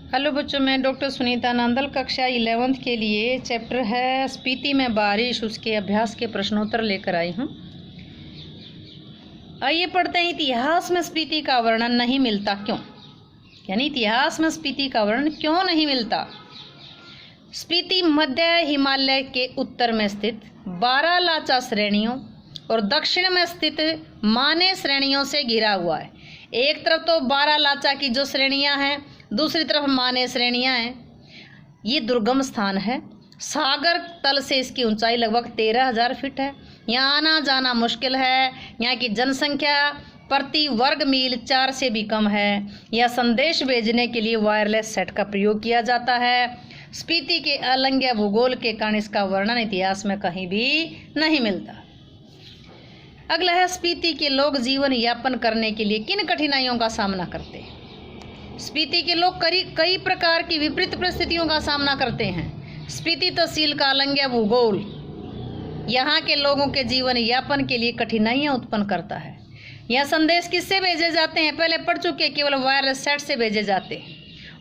Hello बच्चों, मैं doctor Sunita Nandal कक्षा 11th के लिए चैप्टर है स्पीति में बारिश, उसके अभ्यास के प्रश्नोत्तर लेकर आई हूँ। आइए पढ़ते हैं। इतिहास में स्पीति का वर्णन नहीं मिलता क्यों? यानी इतिहास में स्पीति का वर्णन क्यों नहीं मिलता? स्पीति मध्य हिमालय के उत्तर में स्थित 12 लाचा श्रेणियों और दक्षिण में स्थित माने श्रेणियों से घिरा हुआ है। एक तरफ तो 12 लाचा की जो श्रेणियां हैं, दूसरी तरफ माने श्रेणियां हैं। ये दुर्गम स्थान है। सागर तल से इसकी ऊंचाई लगभग 13,000 फीट है। यहाँ आना जाना मुश्किल है। यहाँ की जनसंख्या प्रति वर्ग मील 4 से भी कम है। यह संदेश भेजने के लिए वायरलेस सेट का प्रयोग किया जाता है। स्पीति के अलंघ्य भूगोल के कारण इसका वर्णन इतिहास में कहीं भी नहीं मिलता। अगला है, स्पीति के लोग जीवन यापन करने के लिए किन कठिनाइयों का सामना करते हैं? स्पीति के लोग कई प्रकार की विपरीत परिस्थितियों का सामना करते हैं। स्पीति तहसील का अलंघ्य भूगोल यहाँ के लोगों के जीवन यापन के लिए कठिनाइयाँ उत्पन्न करता है। यह संदेश किससे भेजे जाते हैं? पहले पढ़ चुके, केवल वायरलेस सेट से भेजे जाते हैं।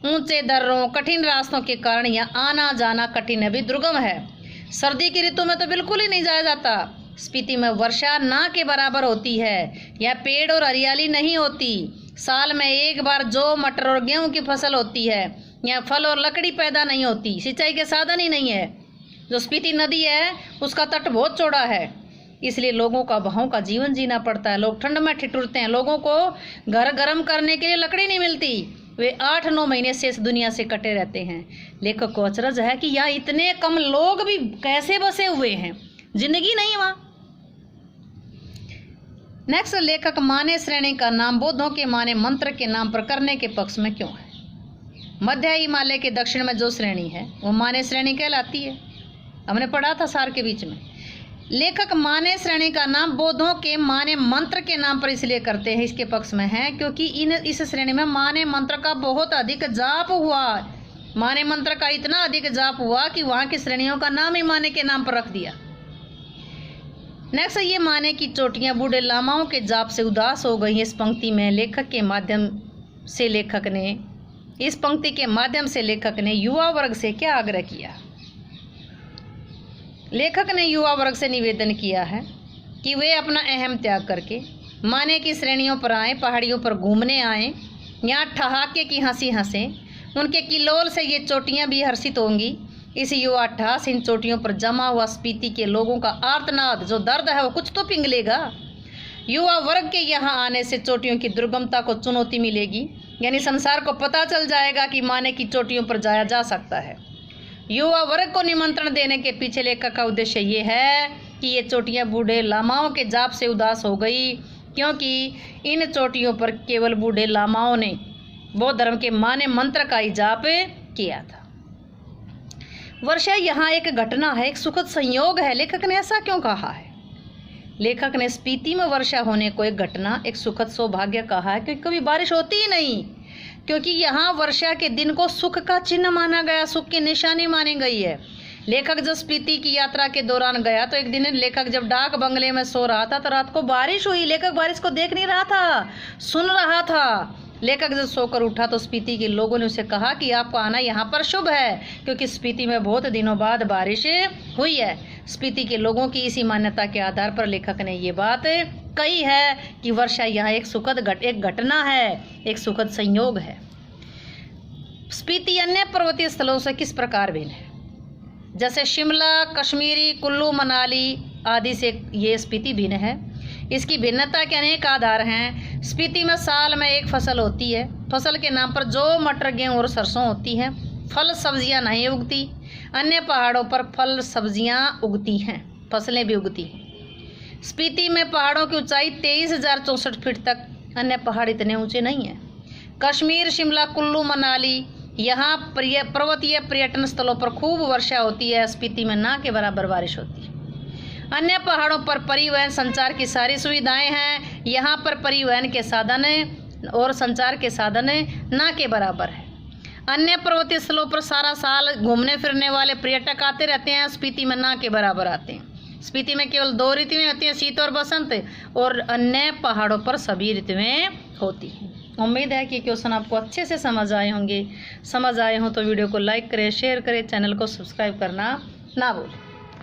ऊंचे दर्रों, कठिन रास्तों के कारण यहाँ आना जाना कठिन है, भी दुर्गम है। सर्दी की ऋतु में तो बिल्कुल ही नहीं जाया जाता। स्पीति में वर्षा ना के बराबर होती है। यह पेड़ और हरियाली नहीं होती। साल में एक बार जौ, मटर और गेहूं की फसल होती है। यहाँ फल और लकड़ी पैदा नहीं होती। सिंचाई के साधन ही नहीं है। जो स्पीति नदी है उसका तट बहुत चौड़ा है, इसलिए लोगों का भावों का जीवन जीना पड़ता है। लोग ठंड में ठिठुरते हैं। लोगों को घर गर्म करने के लिए लकड़ी नहीं मिलती। वे 8-9 महीने से इस दुनिया से कटे रहते हैं। लेखक को अचरज है कि यहाँ इतने कम लोग भी कैसे बसे हुए हैं, जिंदगी नहीं वहाँ। नेक्स्ट, लेखक माने श्रेणी का नाम बौद्धों के माने मंत्र के नाम पर करने के पक्ष में क्यों है? मध्य हिमालय के दक्षिण में जो श्रेणी है वो माने श्रेणी कहलाती है। हमने पढ़ा था सार के बीच में। लेखक माने श्रेणी का नाम बौद्धों के माने मंत्र के नाम पर इसलिए करते हैं, इसके पक्ष में है क्योंकि इस श्रेणी में माने मंत्र का बहुत अधिक जाप हुआ। माने मंत्र का इतना अधिक जाप हुआ कि वहाँ की श्रेणियों का नाम ही माने के नाम पर रख दिया। नेक्स्ट, ये माने की चोटियां बूढ़े लामाओं के जाप से उदास हो गई। इस पंक्ति में लेखक के माध्यम से लेखक ने युवा वर्ग से क्या आग्रह किया? लेखक ने युवा वर्ग से निवेदन किया है कि वे अपना अहम त्याग करके माने की श्रेणियों पर आए, पहाड़ियों पर घूमने आए, यहाँ ठहाके की हंसी हंसें। उनके किलोल से ये चोटियां भी हर्षित होंगी। इस युवा अट्ठास इन चोटियों पर जमा हुआ स्पीति के लोगों का आर्तनाद, जो दर्द है वो कुछ तो पिघलेगा। युवा वर्ग के यहाँ आने से चोटियों की दुर्गमता को चुनौती मिलेगी, यानी संसार को पता चल जाएगा कि माने की चोटियों पर जाया जा सकता है। युवा वर्ग को निमंत्रण देने के पीछे लेखक का उद्देश्य ये है कि ये चोटियाँ बूढ़े लामाओं के जाप से उदास हो गई, क्योंकि इन चोटियों पर केवल बूढ़े लामाओं ने बौद्ध धर्म के माने मंत्र का ही जाप किया था। वर्षा यहाँ एक घटना है, एक सुखद संयोग है। लेखक ने ऐसा क्यों कहा है? लेखक ने स्पीति में वर्षा होने को एक घटना, एक सुखद सौभाग्य कहा है क्योंकि कभी बारिश होती ही नहीं। क्योंकि यहाँ वर्षा के दिन को सुख का चिन्ह माना गया, सुख की निशानी मानी गई है। लेखक जब स्पीति की यात्रा के दौरान गया तो एक दिन लेखक जब डाक बंगले में सो रहा था तो रात को बारिश हुई। लेखक बारिश को देख नहीं रहा था, सुन रहा था। लेखक जब सोकर उठा तो स्पीति के लोगों ने उसे कहा कि आपको आना यहाँ पर शुभ है, क्योंकि स्पीति में बहुत दिनों बाद बारिश हुई है। स्पीति के लोगों की इसी मान्यता के आधार पर लेखक ने ये बात कही है कि वर्षा यहाँ एक घटना है, एक सुखद संयोग है। स्पीति अन्य पर्वतीय स्थलों से किस प्रकार भिन्न है? जैसे शिमला, कश्मीरी, कुल्लू, मनाली आदि से ये स्पीति भिन्न है। इसकी भिन्नता के अनेक आधार हैं। स्पीति में साल में एक फसल होती है। फसल के नाम पर जौ, मटर, गेहूँ और सरसों होती हैं। फल सब्जियां नहीं उगती। अन्य पहाड़ों पर फल सब्जियां उगती हैं, फसलें भी उगती हैं। स्पीति में पहाड़ों की ऊंचाई 23,064 फीट तक। अन्य पहाड़ इतने ऊंचे नहीं हैं। कश्मीर, शिमला, कुल्लू, मनाली यहाँ पर्वतीय पर्यटन स्थलों पर खूब वर्षा होती है। स्पीति में ना के बराबर बारिश होती है। अन्य पहाड़ों पर परिवहन संचार की सारी सुविधाएं हैं। यहाँ पर परिवहन के साधन और संचार के साधन ना के बराबर है। अन्य पर्वतीय स्थलों पर सारा साल घूमने फिरने वाले पर्यटक आते रहते हैं। स्पीति में ना के बराबर आते हैं। स्पीति में केवल 2 ऋतुएं होती हैं, शीत और बसंत, और अन्य पहाड़ों पर सभी ऋतुएं होती हैं। उम्मीद है कि क्वेश्चन आपको अच्छे से समझ आए होंगे। समझ आए हों तो वीडियो को लाइक करें, शेयर करें, चैनल को सब्सक्राइब करना ना भूलें।